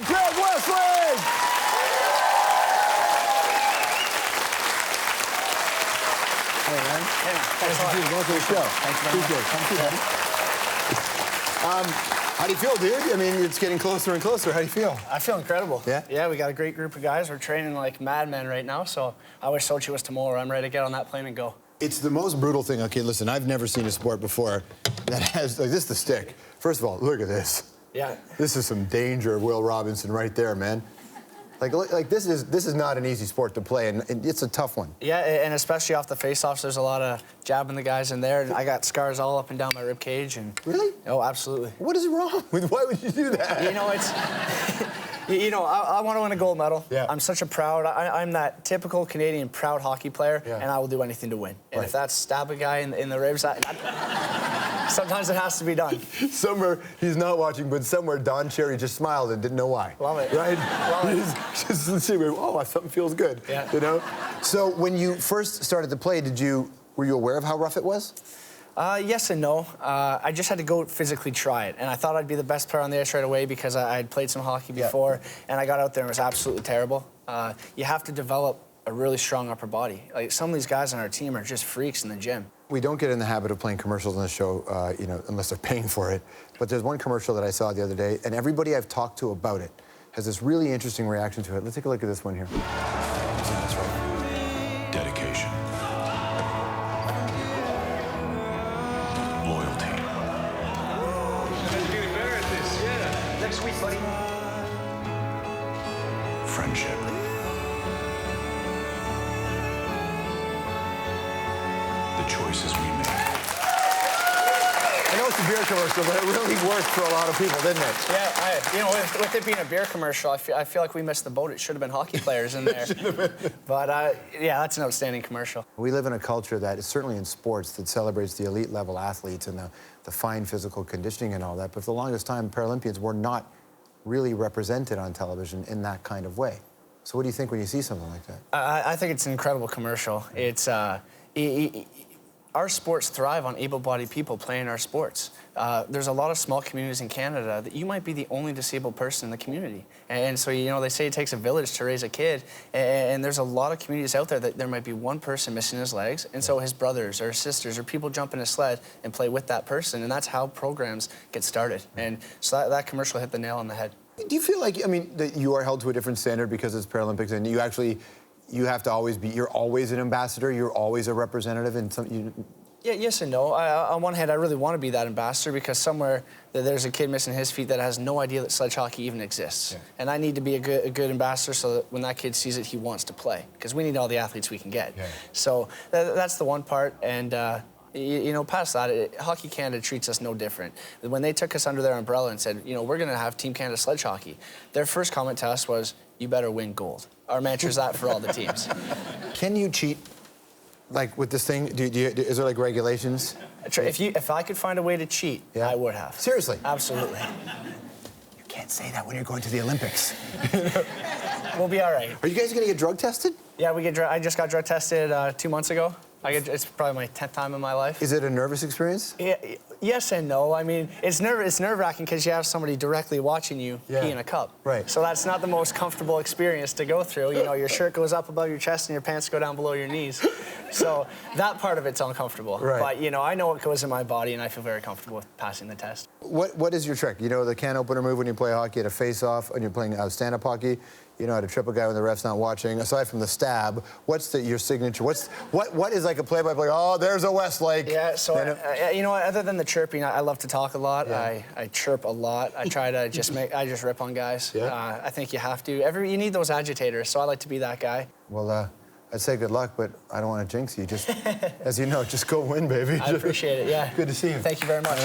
Greg Westlake! Hey, man. Hey, Thanks for going to the show. Thanks very much. Come through, buddy. How do you feel, dude? I mean, it's getting closer and closer. How do you feel? I feel incredible. Yeah? Yeah, we got a great group of guys. We're training like madmen right now, so I wish Sochi was tomorrow. I'm ready to get on that plane and go. It's the most brutal thing. Okay, listen, I've never seen a sport before that has, like, this is the stick. First of all, look at this. Yeah. This is some danger, Will Robinson, right there, man. Like this is not an easy sport to play, and it's a tough one. Yeah, and especially off the face-offs, there's a lot of jabbing the guys in there. And I got scars all up and down my rib cage. And really? Oh, absolutely. What is wrong with? Why would you do that? You know, it's. You know, I want to win a gold medal. Yeah. I'm such a proud. I'm that typical Canadian proud hockey player, yeah. and I will do anything to win. And right. if that's stab a guy in the ribs, sometimes it has to be done. Somewhere, he's not watching, but somewhere Don Cherry just smiled and didn't know why. Love it. Right? Love it. Just oh, something feels good. Yeah. You know? So when you first started to play, were you aware of how rough it was? Yes and no. I just had to go physically try it. And I thought I'd be the best player on the ice right away because I had played some hockey before. Yeah. And I got out there and it was absolutely terrible. You have to develop a really strong upper body. Like, some of these guys on our team are just freaks in the gym. We don't get in the habit of playing commercials on the show, you know, unless they're paying for it. But there's one commercial that I saw the other day, and everybody I've talked to about it has this really interesting reaction to it. Let's take a look at this one here. That's right. Dedication. Loyalty. You're getting better at this, yeah. Next week, buddy. Friendship. The choices we make. I know it's a beer commercial, but it really worked for a lot of people, didn't it? Yeah, you know, with it being a beer commercial, I feel like we missed the boat. It should have been hockey players in there. But, yeah, that's an outstanding commercial. We live in a culture that is certainly in sports that celebrates the elite level athletes and the fine physical conditioning and all that. But for the longest time, Paralympians were not really represented on television in that kind of way. So what do you think when you see something like that? I think it's an incredible commercial. It's our sports thrive on able-bodied people playing our sports. There's a lot of small communities in Canada that you might be the only disabled person in the community. And so, you know, they say it takes a village to raise a kid. And there's a lot of communities out there that there might be one person missing his legs, and so his brothers or sisters or people jump in a sled and play with that person. And that's how programs get started. And so that commercial hit the nail on the head. Do you feel like, I mean, that you are held to a different standard because it's Paralympics, and you have to always be, you're always an ambassador, you're always a representative, and Yeah, yes and no. On one hand, I really want to be that ambassador because somewhere there's a kid missing his feet that has no idea that sledge hockey even exists. Yeah. And I need to be a good ambassador so that when that kid sees it, he wants to play, because we need all the athletes we can get. Yeah. So that's the one part. And you know, past that, Hockey Canada treats us no different. When they took us under their umbrella and said, you know, we're going to have Team Canada sledge hockey, their first comment to us was, you better win gold. Our mantra is that for all the teams. Can you cheat, like, with this thing? Is there, like, regulations? If I could find a way to cheat, I would have. Seriously? Absolutely. You can't say that when you're going to the Olympics. We'll be all right. Are you guys going to get drug tested? Yeah, I just got drug tested 2 months ago. It's probably my 10th time in my life. Is it a nervous experience? Yeah, yes and no. I mean, it's nerve-wracking because you have somebody directly watching you pee in a cup. Right. So that's not the most comfortable experience to go through. You know, your shirt goes up above your chest and your pants go down below your knees. So that part of it's uncomfortable. Right. But, you know, I know what goes in my body and I feel very comfortable with passing the test. What is your trick? You know the can opener move when you play hockey at a face-off, when you're playing stand-up hockey? You know how to trip a guy when the ref's not watching. Aside from the stab, what's your signature? What is like a play-by-play? Oh, there's a Westlake. Yeah. So you know, other than the chirping, I love to talk a lot. Yeah. I chirp a lot. I try to I just rip on guys. Yeah. I think you have to. You need those agitators. So I like to be that guy. Well, I'd say good luck, but I don't want to jinx you. Just as you know, just go win, baby. I appreciate it. Yeah. Good to see you. Thank you very much.